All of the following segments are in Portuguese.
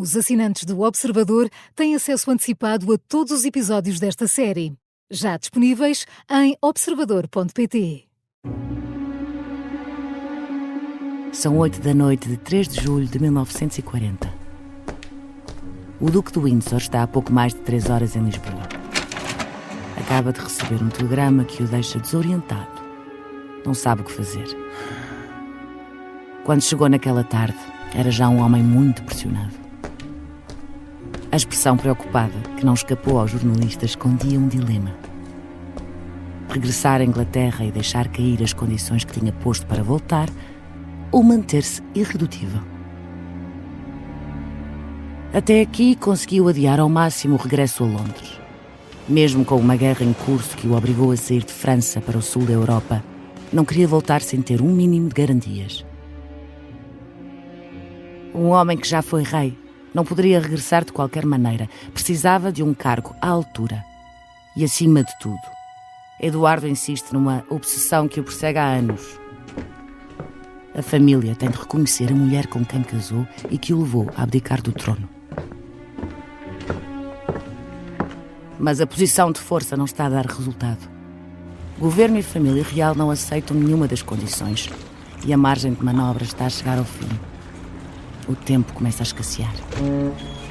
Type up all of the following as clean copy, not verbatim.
Os assinantes do Observador têm acesso antecipado a todos os episódios desta série, já disponíveis em observador.pt. São 8 da noite de 3 de julho de 1940. O Duque de Windsor está há pouco mais de 3 horas em Lisboa. Acaba de receber um telegrama que o deixa desorientado. Não sabe o que fazer. Quando chegou naquela tarde, era já um homem muito pressionado. A expressão preocupada que não escapou aos jornalistas escondia um dilema. Regressar à Inglaterra e deixar cair as condições que tinha posto para voltar, ou manter-se irredutível. Até aqui conseguiu adiar ao máximo o regresso a Londres. Mesmo com uma guerra em curso que o obrigou a sair de França para o sul da Europa, não queria voltar sem ter um mínimo de garantias. Um homem que já foi rei não poderia regressar de qualquer maneira. Precisava de um cargo à altura. E acima de tudo, Eduardo insiste numa obsessão que o persegue há anos. A família tem de reconhecer a mulher com quem casou e que o levou a abdicar do trono. Mas a posição de força não está a dar resultado. Governo e família real não aceitam nenhuma das condições e a margem de manobra está a chegar ao fim. O tempo começa a escassear.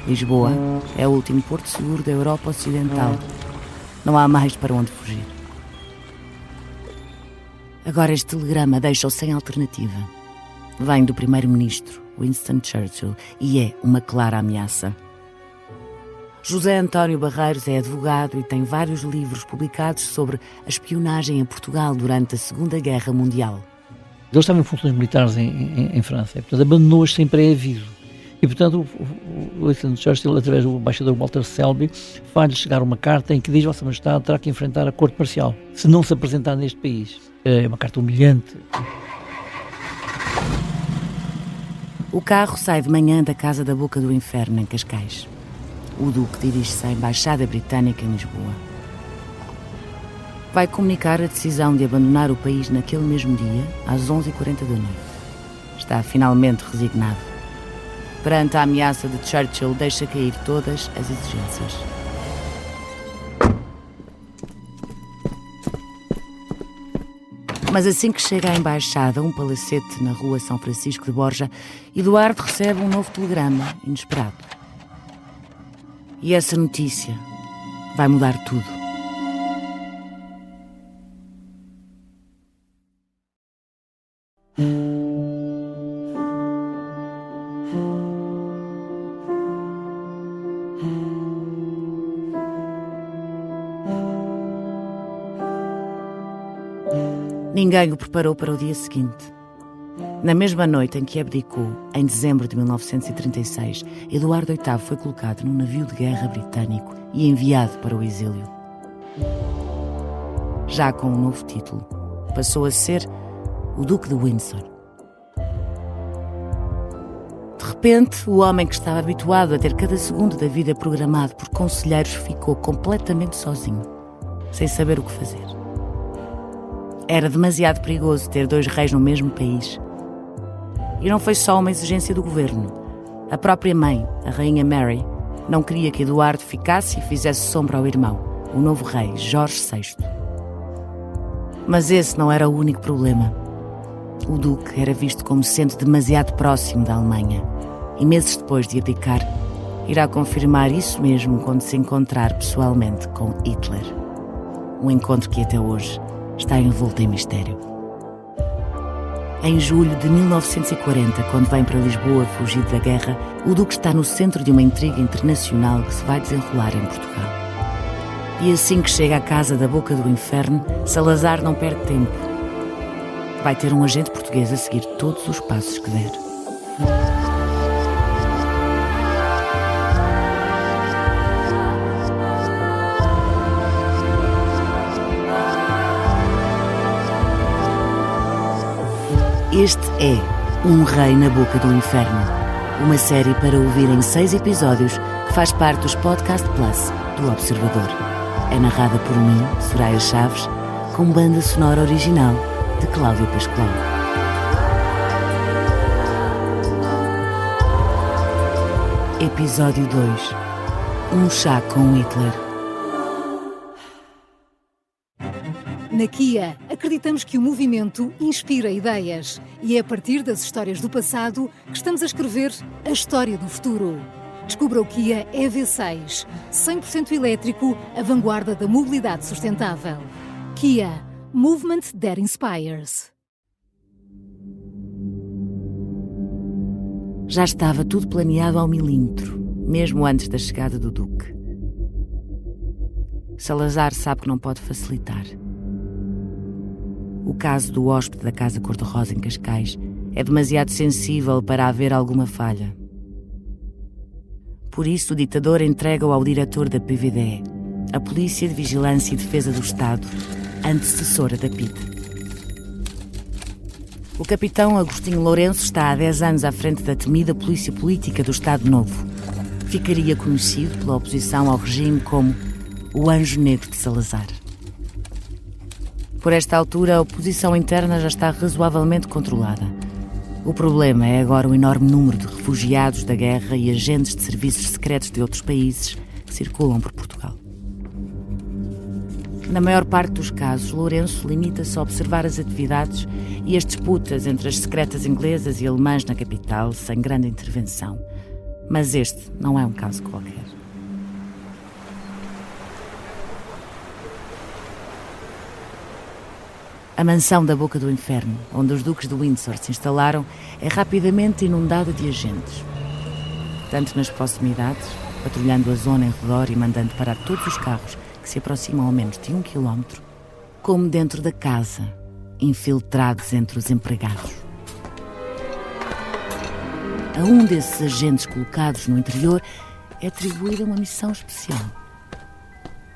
Lisboa é o último porto seguro da Europa Ocidental. Não há mais para onde fugir. Agora este telegrama deixa-o sem alternativa. Vem do primeiro-ministro, Winston Churchill, e é uma clara ameaça. José António Barreiros é advogado e tem vários livros publicados sobre a espionagem em Portugal durante a Segunda Guerra Mundial. Ele estava em funções militares em França, e, portanto, abandonou-as sem pré-aviso. E, portanto, o Winston Churchill, através do embaixador Walter Selby, faz-lhe chegar uma carta em que diz: Vossa Majestade terá que enfrentar a corte marcial, se não se apresentar neste país. É uma carta humilhante. O carro sai de manhã da Casa da Boca do Inferno, em Cascais. O Duque dirige-se à Embaixada Britânica em Lisboa. Vai comunicar a decisão de abandonar o país naquele mesmo dia, às 11h40 da noite. Está finalmente resignado. Perante a ameaça de Churchill, deixa cair todas as exigências. Mas assim que chega à Embaixada, um palacete na rua São Francisco de Borja, Eduardo recebe um novo telegrama, inesperado. E essa notícia vai mudar tudo. Ninguém o preparou para o dia seguinte. Na mesma noite em que abdicou, em dezembro de 1936, Eduardo VIII foi colocado num navio de guerra britânico e enviado para o exílio. Já com um novo título, passou a ser o Duque de Windsor. De repente, o homem que estava habituado a ter cada segundo da vida programado por conselheiros ficou completamente sozinho, sem saber o que fazer. Era demasiado perigoso ter 2 reis no mesmo país. E não foi só uma exigência do governo. A própria mãe, a rainha Mary, não queria que Eduardo ficasse e fizesse sombra ao irmão, o novo rei, Jorge VI. Mas esse não era o único problema. O duque era visto como sendo demasiado próximo da Alemanha. E meses depois de abdicar, irá confirmar isso mesmo quando se encontrar pessoalmente com Hitler. Um encontro que até hoje está envolto em mistério. Em julho de 1940, quando vem para Lisboa fugido da guerra, o Duque está no centro de uma intriga internacional que se vai desenrolar em Portugal. E assim que chega à Casa da Boca do Inferno, Salazar não perde tempo. Vai ter um agente português a seguir todos os passos que der. Este é Um Rei na Boca do Inferno, uma série para ouvir em 6 episódios que faz parte dos Podcast Plus do Observador. É narrada por mim, Soraya Chaves, com banda sonora original de Cláudio Pascoal. Episódio 2. Um chá com Hitler. Na Kia, acreditamos que o movimento inspira ideias e é a partir das histórias do passado que estamos a escrever a história do futuro. Descubra o Kia EV6, 100% elétrico, a vanguarda da mobilidade sustentável. Kia, movement that inspires. Já estava tudo planeado ao milímetro, mesmo antes da chegada do Duque. Salazar sabe que não pode facilitar. O caso do hóspede da Casa Cor-de-Rosa em Cascais é demasiado sensível para haver alguma falha. Por isso, o ditador entrega-o ao diretor da PVDE, a Polícia de Vigilância e Defesa do Estado, antecessora da PIDE. O capitão Agostinho Lourenço está há 10 anos à frente da temida Polícia Política do Estado Novo. Ficaria conhecido pela oposição ao regime como o Anjo Negro de Salazar. Por esta altura, a oposição interna já está razoavelmente controlada. O problema é agora o enorme número de refugiados da guerra e agentes de serviços secretos de outros países que circulam por Portugal. Na maior parte dos casos, Lourenço limita-se a observar as atividades e as disputas entre as secretas inglesas e alemãs na capital, sem grande intervenção. Mas este não é um caso qualquer. A mansão da Boca do Inferno, onde os duques de Windsor se instalaram, é rapidamente inundada de agentes. Tanto nas proximidades, patrulhando a zona em redor e mandando parar todos os carros que se aproximam ao menos de 1 quilómetro, como dentro da casa, infiltrados entre os empregados. A um desses agentes colocados no interior é atribuída uma missão especial.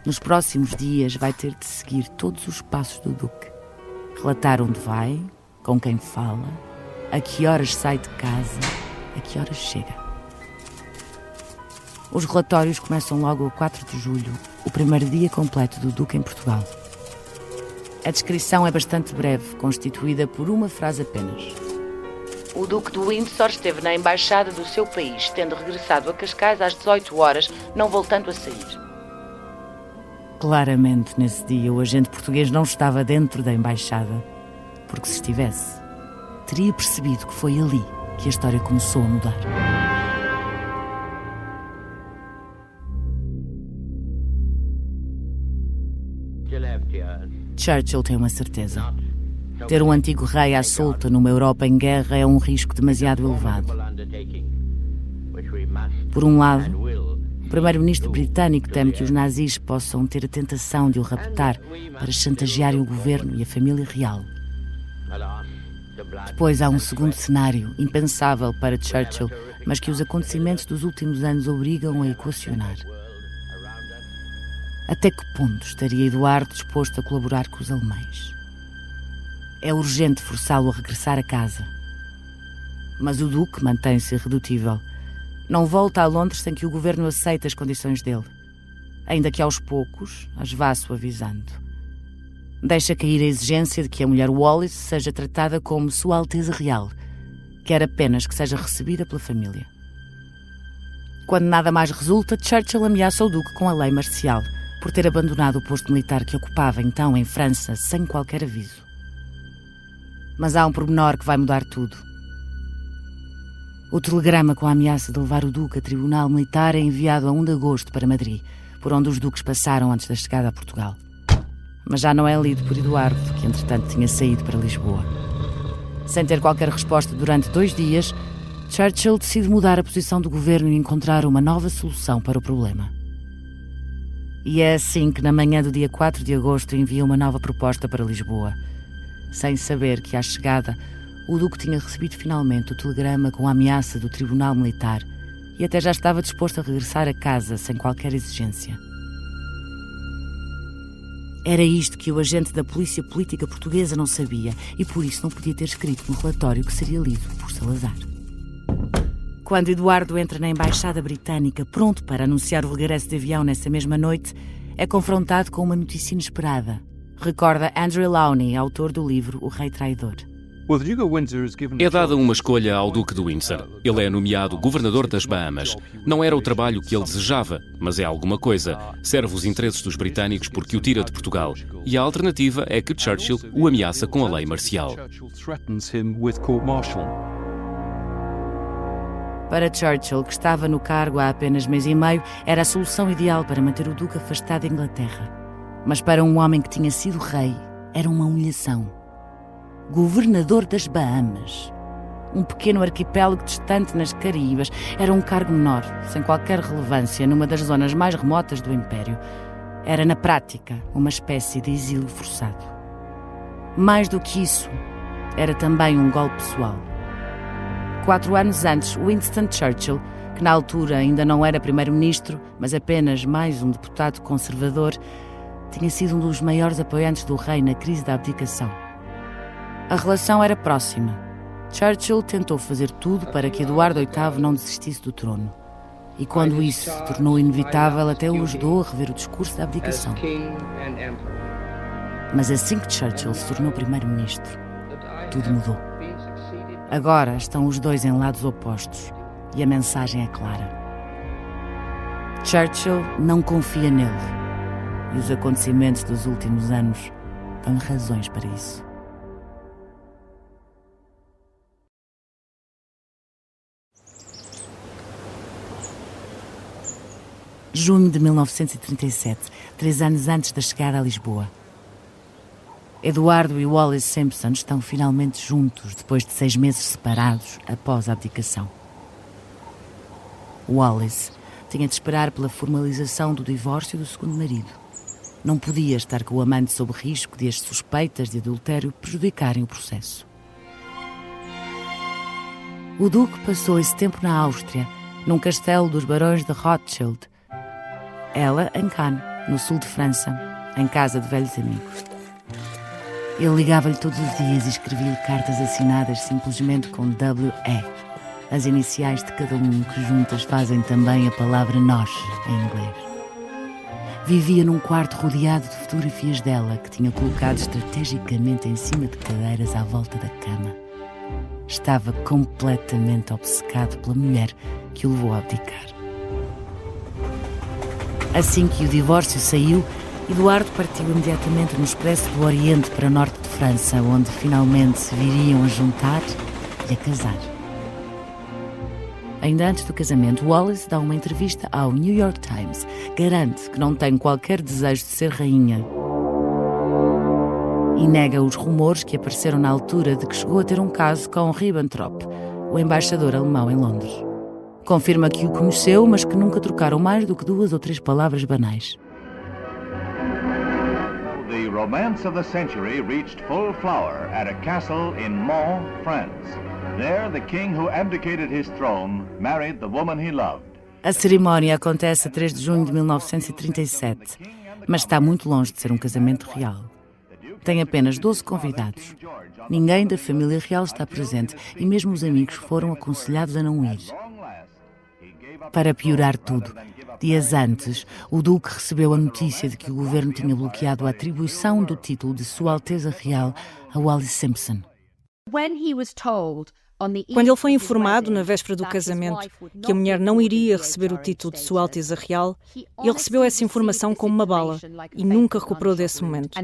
Nos próximos dias vai ter de seguir todos os passos do Duque. Relatar onde vai, com quem fala, a que horas sai de casa, a que horas chega. Os relatórios começam logo a 4 de julho, o primeiro dia completo do Duque em Portugal. A descrição é bastante breve, constituída por uma frase apenas. O Duque de Windsor esteve na embaixada do seu país, tendo regressado a Cascais às 18 horas, não voltando a sair. Claramente, nesse dia, o agente português não estava dentro da embaixada, porque se estivesse, teria percebido que foi ali que a história começou a mudar. Churchill tem uma certeza. Ter um antigo rei à solta numa Europa em guerra é um risco demasiado elevado. Por um lado, o primeiro-ministro britânico teme que os nazis possam ter a tentação de o raptar para chantagearem o governo e a família real. Depois há um segundo cenário, impensável para Churchill, mas que os acontecimentos dos últimos anos obrigam a equacionar. Até que ponto estaria Eduardo disposto a colaborar com os alemães? É urgente forçá-lo a regressar a casa. Mas o Duque mantém-se irredutível. Não volta a Londres sem que o governo aceite as condições dele. Ainda que aos poucos as vá suavizando. Deixa cair a exigência de que a mulher Wallis seja tratada como Sua Alteza Real. Quer apenas que seja recebida pela família. Quando nada mais resulta, Churchill ameaça o Duque com a lei marcial, por ter abandonado o posto militar que ocupava então em França sem qualquer aviso. Mas há um pormenor que vai mudar tudo. O telegrama com a ameaça de levar o Duque a tribunal militar é enviado a 1 de agosto para Madrid, por onde os duques passaram antes da chegada a Portugal. Mas já não é lido por Eduardo, que entretanto tinha saído para Lisboa. Sem ter qualquer resposta durante 2 dias, Churchill decide mudar a posição do governo e encontrar uma nova solução para o problema. E é assim que, na manhã do dia 4 de agosto, envia uma nova proposta para Lisboa, sem saber que, à chegada, o Duque tinha recebido finalmente o telegrama com a ameaça do Tribunal Militar e até já estava disposto a regressar a casa sem qualquer exigência. Era isto que o agente da Polícia Política Portuguesa não sabia e por isso não podia ter escrito no relatório que seria lido por Salazar. Quando Eduardo entra na Embaixada Britânica pronto para anunciar o regresso de avião nessa mesma noite, é confrontado com uma notícia inesperada. Recorda Andrew Lawney, autor do livro O Rei Traidor. É dada uma escolha ao Duque de Windsor. Ele é nomeado governador das Bahamas. Não era o trabalho que ele desejava, mas é alguma coisa. Serve os interesses dos britânicos porque o tira de Portugal. E a alternativa é que Churchill o ameaça com a lei marcial. Para Churchill, que estava no cargo há apenas mês e meio, era a solução ideal para manter o Duque afastado da Inglaterra. Mas para um homem que tinha sido rei, era uma humilhação. Governador das Bahamas. Um pequeno arquipélago distante nas Caraíbas. Era um cargo menor, sem qualquer relevância, numa das zonas mais remotas do Império. Era, na prática, uma espécie de exílio forçado. Mais do que isso, era também um golpe pessoal. 4 anos antes, Winston Churchill, que na altura ainda não era primeiro-ministro, mas apenas mais um deputado conservador, tinha sido um dos maiores apoiantes do rei na crise da abdicação. A relação era próxima. Churchill tentou fazer tudo para que Eduardo VIII não desistisse do trono. E quando isso se tornou inevitável, até o ajudou a rever o discurso da abdicação. Mas assim que Churchill se tornou primeiro-ministro, tudo mudou. Agora estão os dois em lados opostos e a mensagem é clara. Churchill não confia nele e os acontecimentos dos últimos anos dão razões para isso. Junho de 1937, 3 anos antes da chegada a Lisboa. Eduardo e Wallis Simpson estão finalmente juntos depois de 6 meses separados após a abdicação. Wallis tinha de esperar pela formalização do divórcio do segundo marido. Não podia estar com o amante sob risco de as suspeitas de adultério prejudicarem o processo. O Duque passou esse tempo na Áustria, num castelo dos barões de Rothschild. Ela em Cannes, no sul de França, em casa de velhos amigos. Ele ligava-lhe todos os dias e escrevia-lhe cartas assinadas simplesmente com W.E., as iniciais de cada um, que juntas fazem também a palavra nós, em inglês. Vivia num quarto rodeado de fotografias dela, que tinha colocado estrategicamente em cima de cadeiras à volta da cama. Estava completamente obcecado pela mulher que o levou a abdicar. Assim que o divórcio saiu, Eduardo partiu imediatamente no expresso do Oriente para o norte de França, onde finalmente se viriam a juntar e a casar. Ainda antes do casamento, Wallis dá uma entrevista ao New York Times. Garante que não tem qualquer desejo de ser rainha e nega os rumores que apareceram na altura de que chegou a ter um caso com Ribbentrop, o embaixador alemão em Londres. Confirma que o conheceu, mas que nunca trocaram mais do que 2 ou 3 palavras banais. The romance of the century reached full flower at a castle in Mons, France. There, the king who abdicated his throne married the woman he loved. A cerimónia acontece a 3 de junho de 1937, mas está muito longe de ser um casamento real. Tem apenas 12 convidados. Ninguém da família real está presente e mesmo os amigos foram aconselhados a não ir. Para piorar tudo, dias antes, o Duque recebeu a notícia de que o governo tinha bloqueado a atribuição do título de Sua Alteza Real a Wallis Simpson. Quando ele foi informado, na véspera do casamento, que a mulher não iria receber o título de Sua Alteza Real, ele recebeu essa informação como uma bala e nunca recuperou desse momento.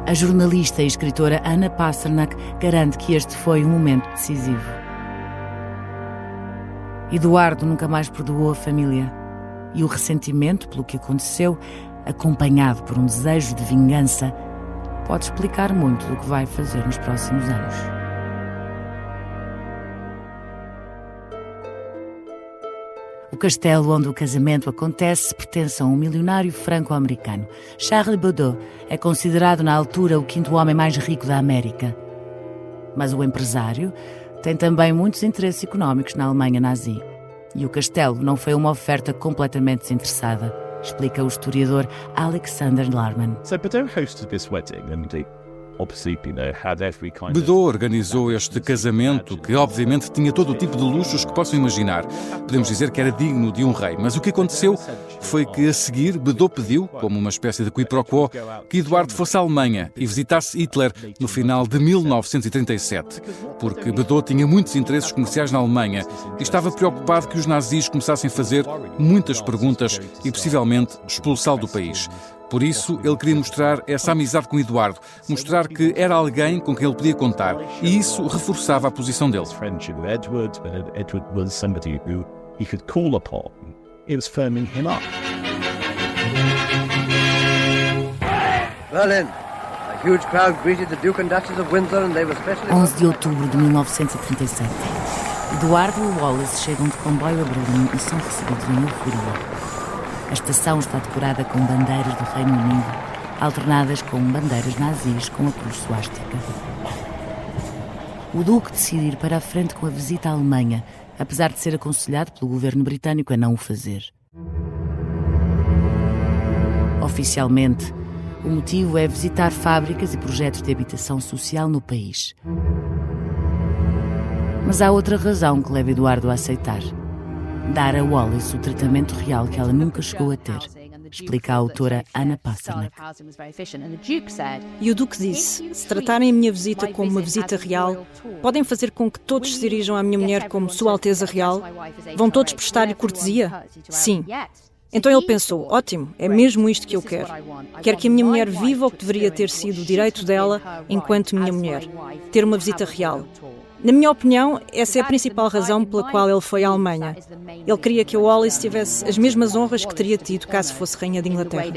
A jornalista e escritora Anna Pasternak garante que este foi um momento decisivo. Eduardo nunca mais perdoou a família e o ressentimento pelo que aconteceu, acompanhado por um desejo de vingança, pode explicar muito do que vai fazer nos próximos anos. O castelo onde o casamento acontece pertence a um milionário franco-americano. Charles Baudot é considerado na altura o 5º homem mais rico da América. Mas o empresário tem também muitos interesses económicos na Alemanha nazi. E o castelo não foi uma oferta completamente desinteressada, explica o historiador Alexander Larman. Baudot organizou este casamento que obviamente tinha todo o tipo de luxos que possam imaginar. Podemos dizer que era digno de um rei, mas o que aconteceu foi que, a seguir, Bedeau pediu, como uma espécie de qui pro quo, que Eduardo fosse à Alemanha e visitasse Hitler no final de 1937, porque Bedeau tinha muitos interesses comerciais na Alemanha e estava preocupado que os nazis começassem a fazer muitas perguntas e, possivelmente, expulsá-lo do país. Por isso, ele queria mostrar essa amizade com Eduardo, mostrar que era alguém com quem ele podia contar, e isso reforçava a posição dele. Berlin. A huge crowd greeted the Duke and Duchess of Windsor and they were specially... 11 de outubro de 1937. Eduardo e Wallace chegam de comboio a Berlim e são recebidos em euforia. A estação está decorada com bandeiras do Reino Unido, alternadas com bandeiras nazis com a cruz suástica. O Duque decide ir para a frente com a visita à Alemanha, apesar de ser aconselhado pelo governo britânico a não o fazer. Oficialmente, o motivo é visitar fábricas e projetos de habitação social no país. Mas há outra razão que leva Eduardo a aceitar: dar a Wallace o tratamento real que ela nunca chegou a ter, explica a autora Anna Pasternak. E o Duque disse: se tratarem a minha visita como uma visita real, podem fazer com que todos se dirijam à minha mulher como Sua Alteza Real? Vão todos prestar-lhe cortesia? Sim. Então ele pensou: ótimo, é mesmo isto que eu quero. Quero que a minha mulher viva o que deveria ter sido o direito dela enquanto minha mulher, ter uma visita real. Na minha opinião, essa é a principal razão pela qual ele foi à Alemanha. Ele queria que a Wallace tivesse as mesmas honras que teria tido caso fosse Rainha de Inglaterra.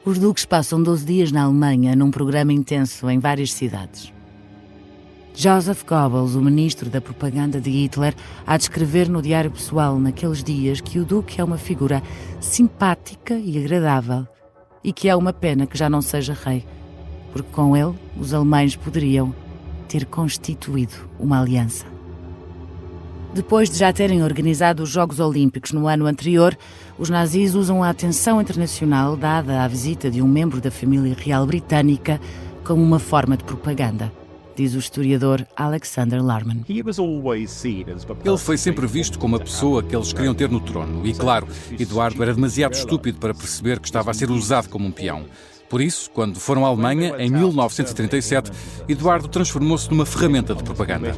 Os duques passam 12 dias na Alemanha num programa intenso em várias cidades. Joseph Goebbels, o ministro da propaganda de Hitler, há de escrever no diário pessoal naqueles dias que o Duque é uma figura simpática e agradável e que é uma pena que já não seja rei, porque com ele os alemães poderiam ter constituído uma aliança. Depois de já terem organizado os Jogos Olímpicos no ano anterior, os nazis usam a atenção internacional dada à visita de um membro da família real britânica como uma forma de propaganda, diz o historiador Alexander Larman. Ele foi sempre visto como a pessoa que eles queriam ter no trono. E, claro, Eduardo era demasiado estúpido para perceber que estava a ser usado como um peão. Por isso, quando foram à Alemanha, em 1937, Eduardo transformou-se numa ferramenta de propaganda.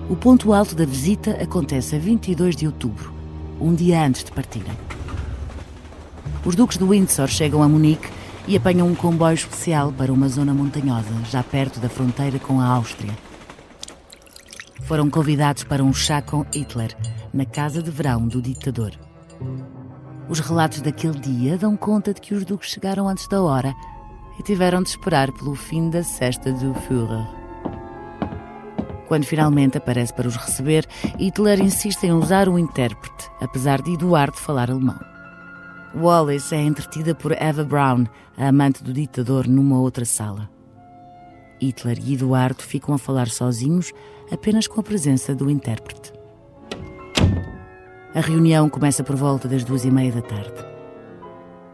O ponto alto da visita acontece a 22 de outubro, um dia antes de partirem. Os duques de Windsor chegam a Munique e apanham um comboio especial para uma zona montanhosa, já perto da fronteira com a Áustria. Foram convidados para um chá com Hitler, na casa de verão do ditador. Os relatos daquele dia dão conta de que os duques chegaram antes da hora e tiveram de esperar pelo fim da cesta do Führer. Quando finalmente aparece para os receber, Hitler insiste em usar um intérprete, apesar de Eduardo falar alemão. Wallace é entretida por Eva Braun, a amante do ditador, numa outra sala. Hitler e Eduardo ficam a falar sozinhos, apenas com a presença do intérprete. A reunião começa por volta das 2:30 da tarde.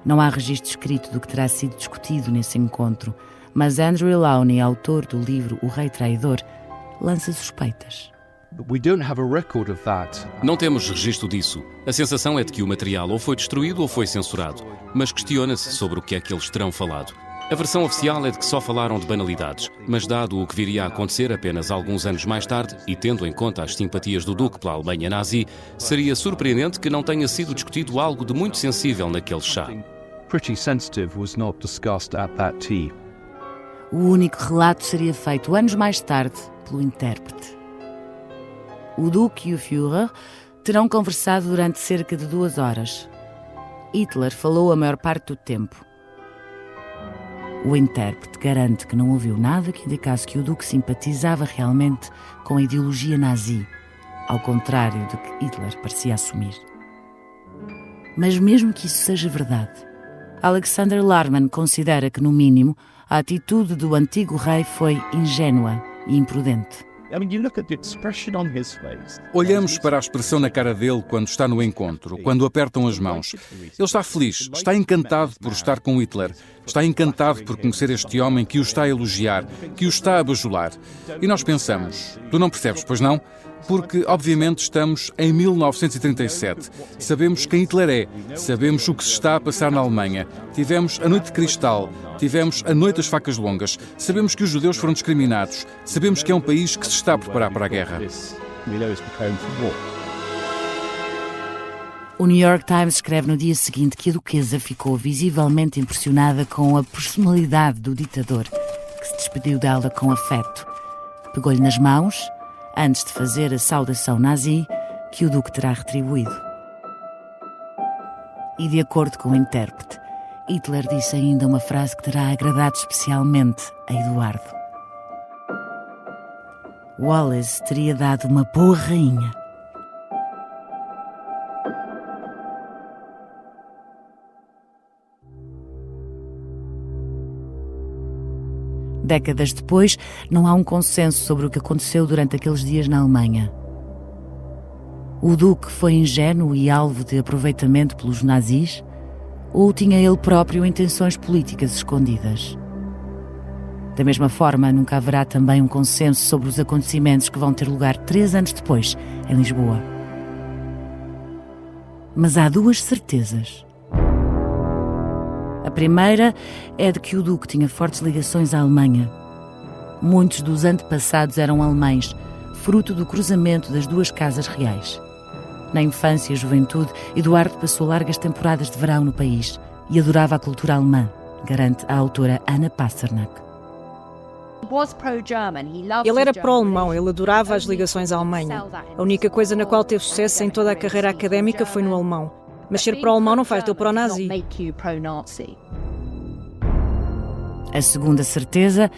Não há registro escrito do que terá sido discutido nesse encontro, mas Andrew Lowney, autor do livro O Rei Traidor, lança suspeitas. Não temos registro disso. A sensação é de que o material ou foi destruído ou foi censurado, mas questiona-se sobre o que é que eles terão falado. A versão oficial é de que só falaram de banalidades, mas dado o que viria a acontecer apenas alguns anos mais tarde, e tendo em conta as simpatias do Duque pela Alemanha nazi, seria surpreendente que não tenha sido discutido algo de muito sensível naquele chá. O único relato seria feito anos mais tarde pelo intérprete. O Duque e o Führer terão conversado durante cerca de 2 horas. Hitler falou a maior parte do tempo. O intérprete garante que não ouviu nada que indicasse que o Duque simpatizava realmente com a ideologia nazi, ao contrário do que Hitler parecia assumir. Mas mesmo que isso seja verdade, Alexander Larman considera que, no mínimo, a atitude do antigo rei foi ingênua e imprudente. Olhamos para a expressão na cara dele quando está no encontro, quando apertam as mãos. Ele está feliz, está encantado por estar com Hitler, está encantado por conhecer este homem que o está a elogiar, que o está a bajular. E nós pensamos: tu não percebes, pois não? Porque, obviamente, estamos em 1937. Sabemos quem Hitler é, sabemos o que se está a passar na Alemanha. Tivemos a Noite de Cristal, tivemos a Noite das Facas Longas, sabemos que os judeus foram discriminados, sabemos que é um país que se está a preparar para a guerra. O New York Times escreve no dia seguinte que a duquesa ficou visivelmente impressionada com a personalidade do ditador, que se despediu dela com afeto. Pegou-lhe nas mãos, antes de fazer a saudação nazi, que o duque terá retribuído. E de acordo com o intérprete, Hitler disse ainda uma frase que terá agradado especialmente a Eduardo. Wallace teria dado uma boa rainha. Décadas depois, não há um consenso sobre o que aconteceu durante aqueles dias na Alemanha. O duque foi ingênuo e alvo de aproveitamento pelos nazis, ou tinha ele próprio intenções políticas escondidas? Da mesma forma, nunca haverá também um consenso sobre os acontecimentos que vão ter lugar 3 anos depois, em Lisboa. Mas há 2 certezas. A primeira é de que o duque tinha fortes ligações à Alemanha. Muitos dos antepassados eram alemães, fruto do cruzamento das 2 casas reais. Na infância e juventude, Eduardo passou largas temporadas de verão no país e adorava a cultura alemã, garante a autora Anna Pasternak. Ele era pró-alemão, ele adorava as ligações à Alemanha. A única coisa na qual teve sucesso em toda a carreira académica foi no alemão. Mas ser pró-alemão não faz dele pró-nazi. A segunda certeza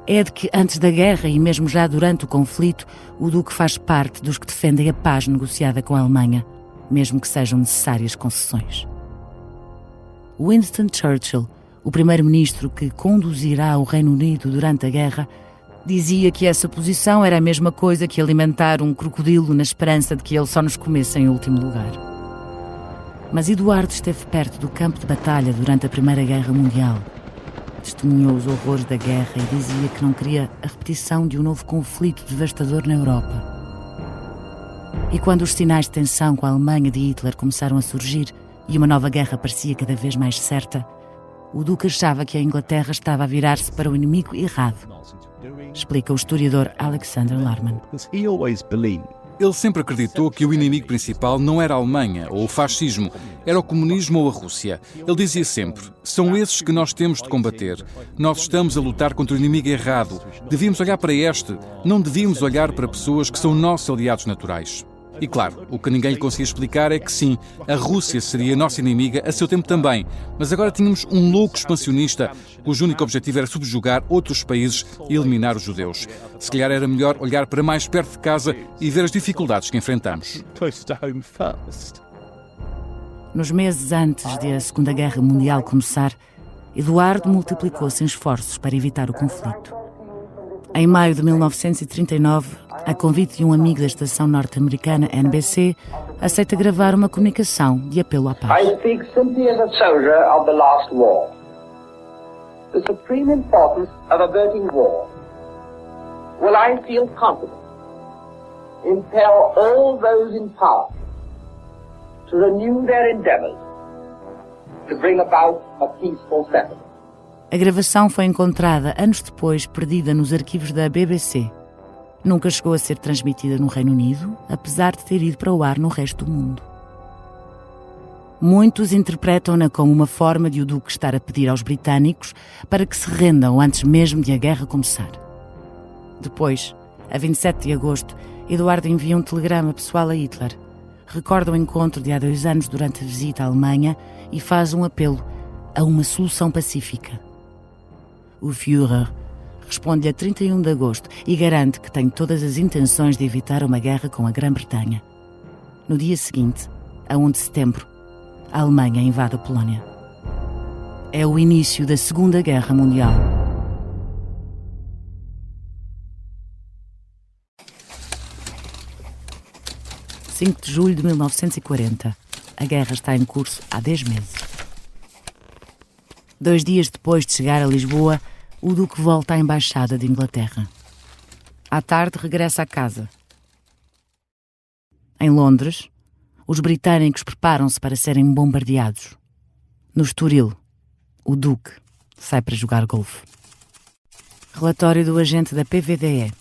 é de que antes da guerra e mesmo já durante o conflito, o duque faz parte dos que defendem a paz negociada com a Alemanha, mesmo que sejam necessárias concessões. Winston Churchill, o primeiro-ministro que conduzirá o Reino Unido durante a guerra, dizia que essa posição era a mesma coisa que alimentar um crocodilo na esperança de que ele só nos comesse em último lugar. Mas Eduardo esteve perto do campo de batalha durante a Primeira Guerra Mundial. Testemunhou os horrores da guerra e dizia que não queria a repetição de um novo conflito devastador na Europa. E quando os sinais de tensão com a Alemanha de Hitler começaram a surgir e uma nova guerra parecia cada vez mais certa, o duque achava que a Inglaterra estava a virar-se para o inimigo errado. Explica o historiador Alexander Larman. Ele sempre acreditou que o inimigo principal não era a Alemanha ou o fascismo, era o comunismo ou a Rússia. Ele dizia sempre, são esses que nós temos de combater. Nós estamos a lutar contra o inimigo errado. Devíamos olhar para este, não devíamos olhar para pessoas que são nossos aliados naturais. E claro, o que ninguém lhe conseguia explicar é que sim, a Rússia seria nossa inimiga a seu tempo também, mas agora tínhamos um louco expansionista cujo único objetivo era subjugar outros países e eliminar os judeus. Se calhar era melhor olhar para mais perto de casa e ver as dificuldades que enfrentamos. Nos meses antes de a Segunda Guerra Mundial começar, Eduardo multiplicou-se em esforços para evitar o conflito. Em maio de 1939, a convite de um amigo da estação norte-americana NBC, aceita gravar uma comunicação de apelo à paz. I speak simply as a soldier of the last war. The supreme importance of averting war will, I feel confident, impel all those in power to renew their endeavors to bring about a peaceful settlement. A gravação foi encontrada anos depois, perdida nos arquivos da BBC. Nunca chegou a ser transmitida no Reino Unido, apesar de ter ido para o ar no resto do mundo. Muitos interpretam-na como uma forma de o duque estar a pedir aos britânicos para que se rendam antes mesmo de a guerra começar. Depois, a 27 de agosto, Eduardo envia um telegrama pessoal a Hitler, recorda o encontro de há 2 anos durante a visita à Alemanha e faz um apelo a uma solução pacífica. O Führer responde-lhe a 31 de agosto e garante que tem todas as intenções de evitar uma guerra com a Grã-Bretanha. No dia seguinte, a 1 de setembro, a Alemanha invade a Polónia. É o início da Segunda Guerra Mundial. – 5 de julho de 1940. A guerra está em curso há 10 meses. 2 dias depois de chegar a Lisboa, o duque volta à embaixada de Inglaterra. À tarde regressa a casa. Em Londres, os britânicos preparam-se para serem bombardeados. No Estoril, o Duque sai para jogar golfe. Relatório do agente da PVDE.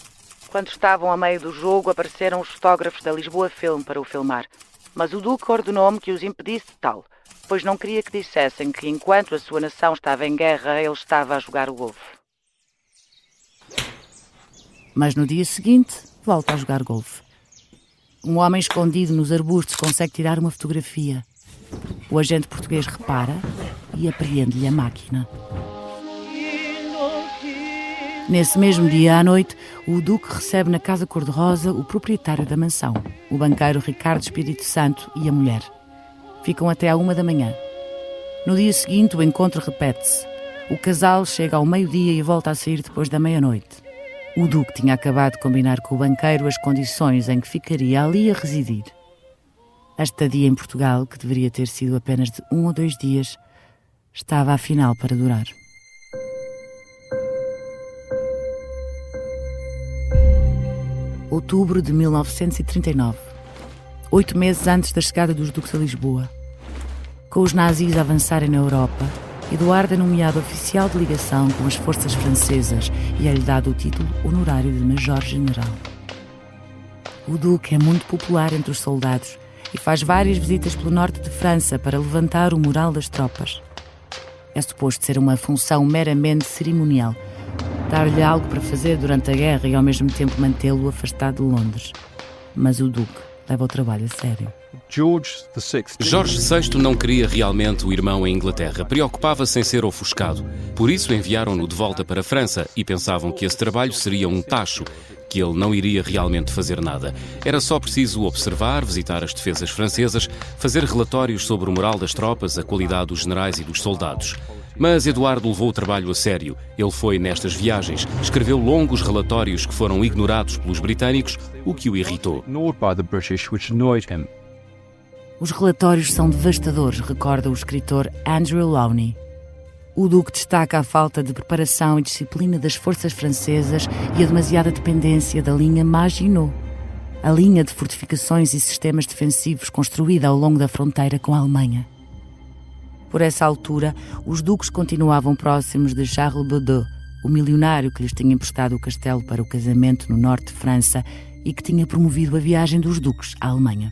Quando estavam a meio do jogo, apareceram os fotógrafos da Lisboa Film para o filmar. Mas o Duque ordenou-me que os impedisse de tal, pois não queria que dissessem que, enquanto a sua nação estava em guerra, ele estava a jogar o golfe. Mas no dia seguinte, volta a jogar golfe. Um homem escondido nos arbustos consegue tirar uma fotografia. O agente português repara e apreende-lhe a máquina. Nesse mesmo dia à noite, o Duque recebe na Casa Cor-de-Rosa o proprietário da mansão, o banqueiro Ricardo Espírito Santo, e a mulher. Ficam até à 1 da manhã. No dia seguinte, o encontro repete-se. O casal chega ao meio-dia e volta a sair depois da meia-noite. O Duque tinha acabado de combinar com o banqueiro as condições em que ficaria ali a residir. A estadia em Portugal, que deveria ter sido apenas de 1 ou 2 dias, estava afinal para durar. Outubro de 1939. 8 meses antes da chegada dos duques a Lisboa. Com os nazis a avançarem na Europa, Eduardo é nomeado oficial de ligação com as forças francesas e é-lhe dado o título honorário de Major-General. O Duque é muito popular entre os soldados e faz várias visitas pelo norte de França para levantar o moral das tropas. É suposto ser uma função meramente cerimonial, dar-lhe algo para fazer durante a guerra e ao mesmo tempo mantê-lo afastado de Londres. Mas o Duque leva o trabalho a sério. Jorge VI não queria realmente o irmão em Inglaterra, preocupava-se em ser ofuscado. Por isso enviaram-no de volta para a França e pensavam que esse trabalho seria um tacho, que ele não iria realmente fazer nada. Era só preciso observar, visitar as defesas francesas, fazer relatórios sobre o moral das tropas, a qualidade dos generais e dos soldados. Mas Eduardo levou o trabalho a sério. Ele foi nestas viagens, escreveu longos relatórios que foram ignorados pelos britânicos, o que o irritou. Os relatórios são devastadores, recorda o escritor Andrew Lowney. O Duque destaca a falta de preparação e disciplina das forças francesas e a demasiada dependência da linha Maginot, a linha de fortificações e sistemas defensivos construída ao longo da fronteira com a Alemanha. Por essa altura, os duques continuavam próximos de Charles Baudot, o milionário que lhes tinha emprestado o castelo para o casamento no norte de França e que tinha promovido a viagem dos duques à Alemanha.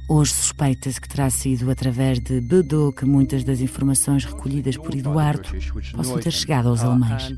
Hoje suspeita-se que terá sido através de Baudot que muitas das informações recolhidas por Eduardo possam ter chegado aos alemães.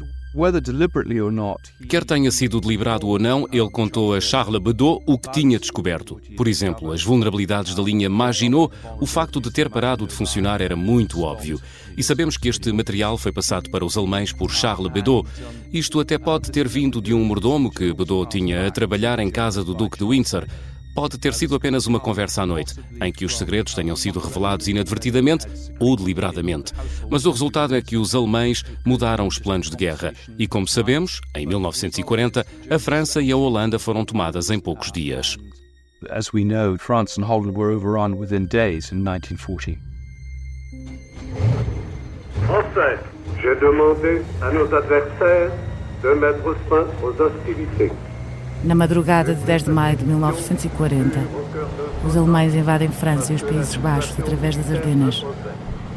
Quer tenha sido deliberado ou não, ele contou a Charles Baudot o que tinha descoberto. Por exemplo, as vulnerabilidades da linha Maginot, o facto de ter parado de funcionar era muito óbvio. E sabemos que este material foi passado para os alemães por Charles Baudot. Isto até pode ter vindo de um mordomo que Baudot tinha a trabalhar em casa do Duque de Windsor. Pode ter sido apenas uma conversa à noite, em que os segredos tenham sido revelados inadvertidamente ou deliberadamente. Mas o resultado é que os alemães mudaram os planos de guerra. E, como sabemos, em 1940, a França e a Holanda foram tomadas em poucos dias. As we know, France and Holland were overrun within days in 1940. Français, j'ai demandé à nos adversaires de mettre fin aux hostilités. Na madrugada de 10 de maio de 1940, os alemães invadem França e os Países Baixos através das Ardenas,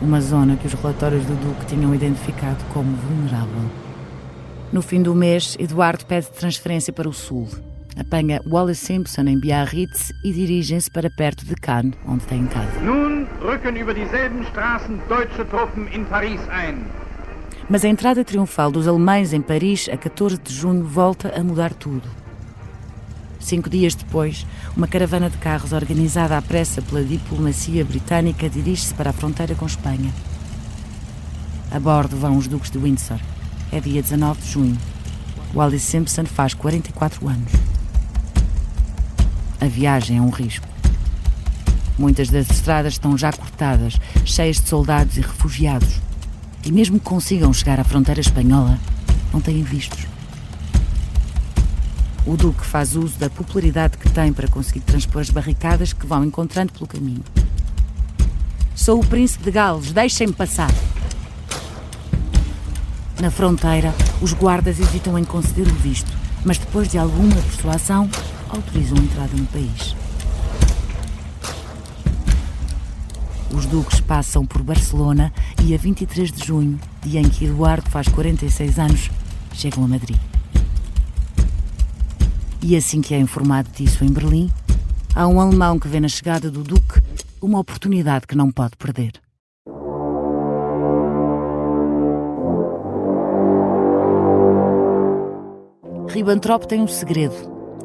uma zona que os relatórios do Duque tinham identificado como vulnerável. No fim do mês, Eduardo pede transferência para o sul, apanha Wallace Simpson em Biarritz e dirigem-se para perto de Cannes, onde tem casa. Nun rücken über dieselben Straßen deutsche Truppen in Paris ein. Mas a entrada triunfal dos alemães em Paris, a 14 de junho, volta a mudar tudo. 5 dias depois, uma caravana de carros organizada à pressa pela diplomacia britânica dirige-se para a fronteira com Espanha. A bordo vão os duques de Windsor. É dia 19 de junho. Wallace Simpson faz 44 anos. A viagem é um risco. Muitas das estradas estão já cortadas, cheias de soldados e refugiados. E mesmo que consigam chegar à fronteira espanhola, não têm vistos. O Duque faz uso da popularidade que tem para conseguir transpor as barricadas que vão encontrando pelo caminho. Sou o príncipe de Gales, deixem-me passar. Na fronteira, os guardas hesitam em conceder o visto, mas depois de alguma persuasão, autorizam a entrada no país. os duques passam por Barcelona e a 23 de junho, dia em que Eduardo faz 46 anos, chegam a Madrid. E assim que é informado disso em Berlim, há um alemão que vê na chegada do duque uma oportunidade que não pode perder. Ribbentrop tem um segredo.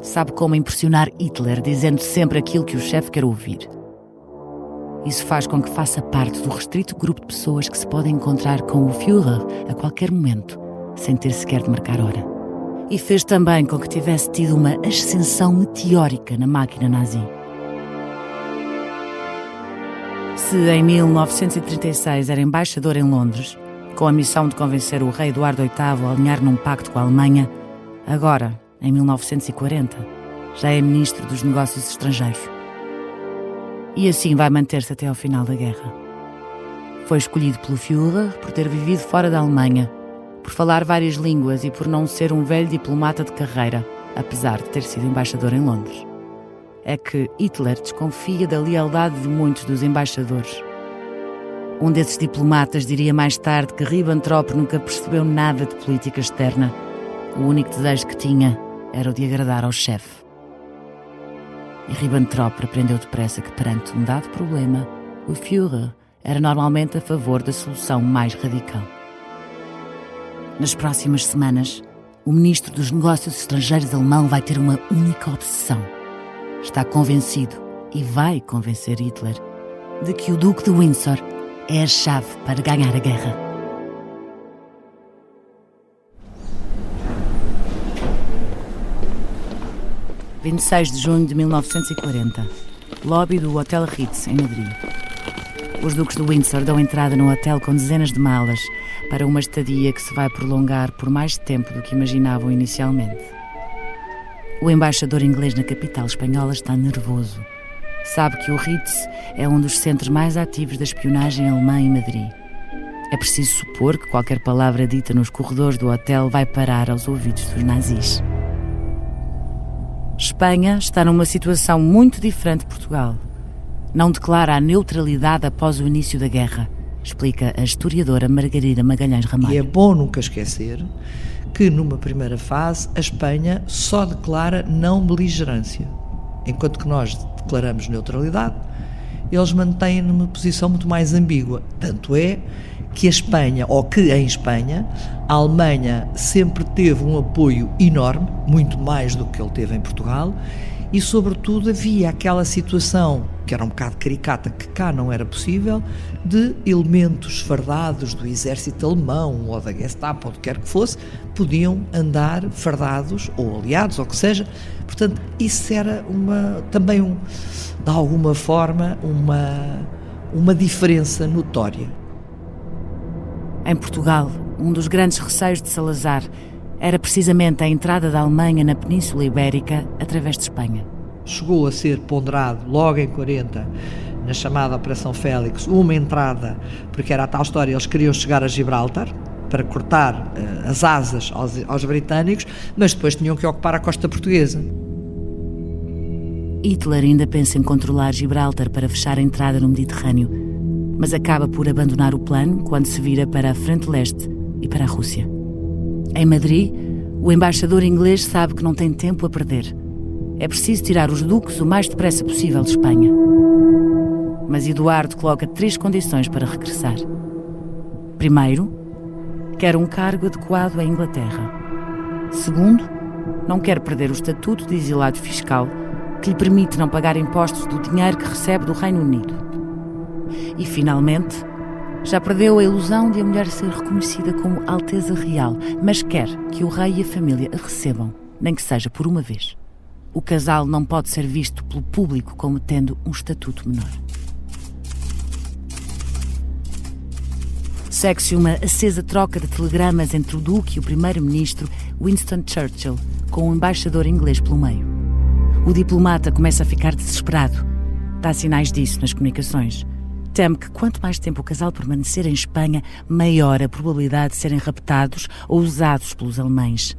Sabe como impressionar Hitler, dizendo sempre aquilo que o chefe quer ouvir. Isso faz com que faça parte do restrito grupo de pessoas que se podem encontrar com o Führer a qualquer momento, sem ter sequer de marcar hora. E fez também com que tivesse tido uma ascensão meteórica na máquina nazi. Se em 1936 era embaixador em Londres, com a missão de convencer o rei Eduardo VIII a alinhar num pacto com a Alemanha, agora, em 1940, já é ministro dos Negócios Estrangeiros. E assim vai manter-se até ao final da guerra. Foi escolhido pelo Führer por ter vivido fora da Alemanha, por falar várias línguas e por não ser um velho diplomata de carreira, apesar de ter sido embaixador em Londres. É que Hitler desconfia da lealdade de muitos dos embaixadores. Um desses diplomatas diria mais tarde que Ribbentrop nunca percebeu nada de política externa. O único desejo que tinha era o de agradar ao chefe. E Ribbentrop aprendeu depressa que, perante um dado problema, o Führer era normalmente a favor da solução mais radical. Nas próximas semanas, o ministro dos Negócios Estrangeiros alemão vai ter uma única obsessão. Está convencido, e vai convencer Hitler, de que o Duque de Windsor é a chave para ganhar a guerra. – 26 de junho de 1940. Lobby do Hotel Ritz, em Madrid. Os duques de Windsor dão entrada no hotel com dezenas de malas para uma estadia que se vai prolongar por mais tempo do que imaginavam inicialmente. O embaixador inglês na capital espanhola está nervoso. Sabe que o Ritz é um dos centros mais ativos da espionagem alemã em Madrid. É preciso supor que qualquer palavra dita nos corredores do hotel vai parar aos ouvidos dos nazis. Espanha está numa situação muito diferente de Portugal. Não declara a neutralidade após o início da guerra, explica a historiadora Margarida Magalhães Ramalho. E é bom nunca esquecer que, numa primeira fase, a Espanha só declara não beligerância. Enquanto que nós declaramos neutralidade, eles mantêm numa posição muito mais ambígua. Tanto é que a Espanha, ou que em Espanha, a Alemanha sempre teve um apoio enorme, muito mais do que ele teve em Portugal, e sobretudo havia aquela situação, que era um bocado caricata, que cá não era possível, de elementos fardados do exército alemão ou da Gestapo, ou do que quer que fosse, podiam andar fardados, ou aliados, ou o que seja. Portanto, isso era também, de alguma forma, uma diferença notória. Em Portugal, um dos grandes receios de Salazar era precisamente a entrada da Alemanha na Península Ibérica através de Espanha. Chegou a ser ponderado logo em 40, na chamada Operação Félix, uma entrada, porque era a tal história, eles queriam chegar a Gibraltar para cortar as asas aos britânicos, mas depois tinham que ocupar a costa portuguesa. Hitler ainda pensa em controlar Gibraltar para fechar a entrada no Mediterrâneo, mas acaba por abandonar o plano quando se vira para a frente leste e para a Rússia. Em Madrid, o embaixador inglês sabe que não tem tempo a perder. É preciso tirar os duques o mais depressa possível de Espanha. Mas Eduardo coloca 3 condições para regressar. Primeiro, quer um cargo adequado à Inglaterra. Segundo, não quer perder o estatuto de exilado fiscal, que lhe permite não pagar impostos do dinheiro que recebe do Reino Unido. E, finalmente, já perdeu a ilusão de a mulher ser reconhecida como Alteza Real, mas quer que o rei e a família a recebam, nem que seja por uma vez. O casal não pode ser visto pelo público como tendo um estatuto menor. Segue-se uma acesa troca de telegramas entre o duque e o primeiro-ministro Winston Churchill, com o embaixador inglês pelo meio. O diplomata começa a ficar desesperado. Dá sinais disso nas comunicações. Teme que quanto mais tempo o casal permanecer em Espanha, maior a probabilidade de serem raptados ou usados pelos alemães.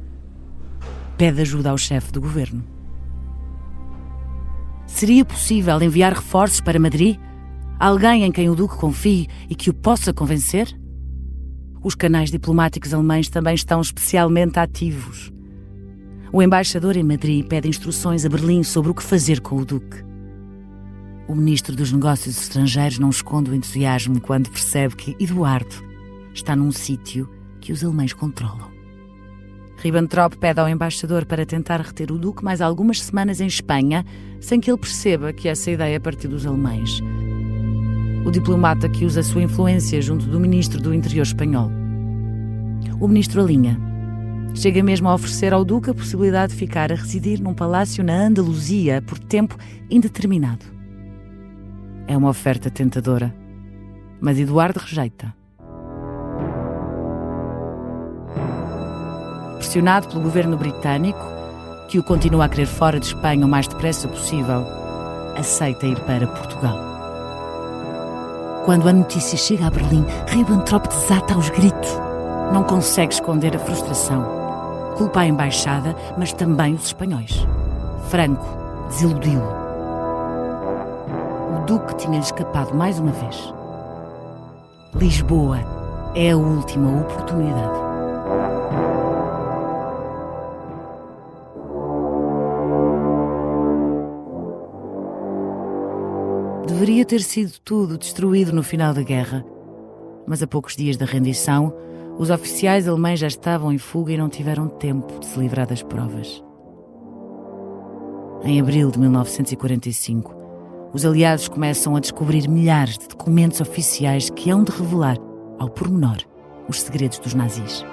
Pede ajuda ao chefe do governo. Seria possível enviar reforços para Madrid? Alguém em quem o Duque confie e que o possa convencer? Os canais diplomáticos alemães também estão especialmente ativos. O embaixador em Madrid pede instruções a Berlim sobre o que fazer com o Duque. O ministro dos Negócios Estrangeiros não esconde o entusiasmo quando percebe que Eduardo está num sítio que os alemães controlam. Ribbentrop pede ao embaixador para tentar reter o Duque mais algumas semanas em Espanha, sem que ele perceba que essa ideia partiu dos alemães. O diplomata que usa a sua influência junto do ministro do Interior espanhol. O ministro alinha. Chega mesmo a oferecer ao Duque a possibilidade de ficar a residir num palácio na Andaluzia por tempo indeterminado. É uma oferta tentadora, mas Eduardo rejeita. Pressionado pelo governo britânico, que o continua a querer fora de Espanha o mais depressa possível, aceita ir para Portugal. Quando a notícia chega a Berlim, Ribbentrop desata aos gritos. Não consegue esconder a frustração. Culpa a embaixada, mas também os espanhóis. Franco desiludiu-o. O Duque tinha-lhe escapado mais uma vez. Lisboa é a última oportunidade. Deveria ter sido tudo destruído no final da guerra, mas a poucos dias da rendição, os oficiais alemães já estavam em fuga e não tiveram tempo de se livrar das provas. Em abril de 1945, os aliados começam a descobrir milhares de documentos oficiais que hão de revelar, ao pormenor, os segredos dos nazis.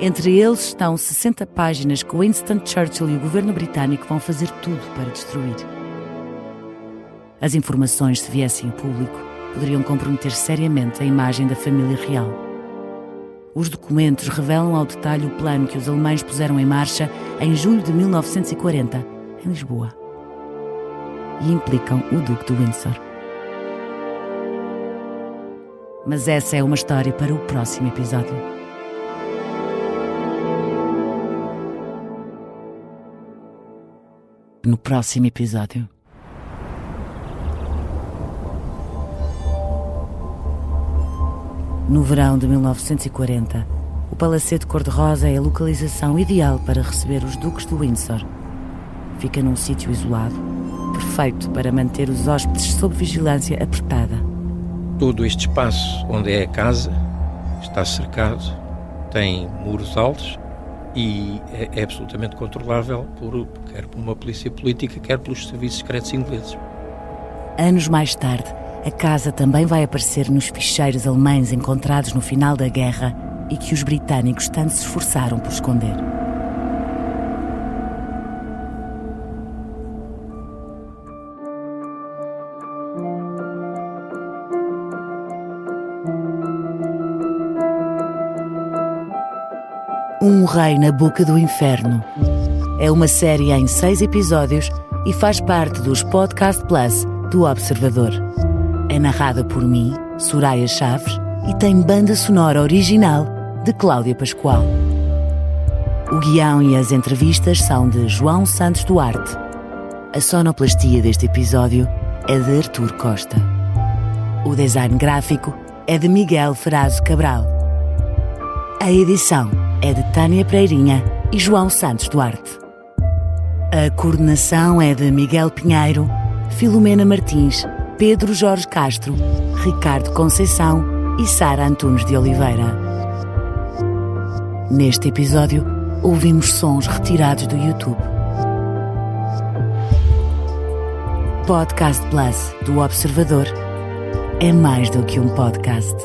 Entre eles estão 60 páginas que Winston Churchill e o governo britânico vão fazer tudo para destruir. As informações, se viessem a público, poderiam comprometer seriamente a imagem da família real. Os documentos revelam ao detalhe o plano que os alemães puseram em marcha em julho de 1940, em Lisboa. E implicam o Duque de Windsor. Mas essa é uma história para o próximo episódio. No próximo episódio. No verão de 1940, o Palacete Cor-de-Rosa é a localização ideal para receber os Duques de Windsor. Fica num sítio isolado, perfeito para manter os hóspedes sob vigilância apertada. Todo este espaço onde é a casa está cercado, tem muros altos e é absolutamente controlável quer por uma polícia política, quer pelos serviços secretos ingleses. Anos mais tarde, a casa também vai aparecer nos ficheiros alemães encontrados no final da guerra e que os britânicos tanto se esforçaram por esconder. Um Rei na Boca do Inferno. É uma série em 6 episódios e faz parte dos Podcast Plus do Observador. É narrada por mim, Soraya Chaves, e tem banda sonora original de Cláudia Pascoal. O guião e as entrevistas são de João Santos Duarte. A sonoplastia deste episódio é de Artur Costa. O design gráfico é de Miguel Ferrazo Cabral. A edição é de Tânia Pereirinha e João Santos Duarte. A coordenação é de Miguel Pinheiro, Filomena Martins, Pedro Jorge Castro, Ricardo Conceição e Sara Antunes de Oliveira. Neste episódio, ouvimos sons retirados do YouTube. Podcast Plus do Observador é mais do que um podcast.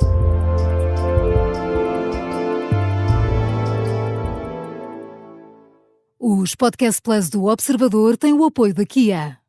Os Podcast Plus do Observador têm o apoio da Kia.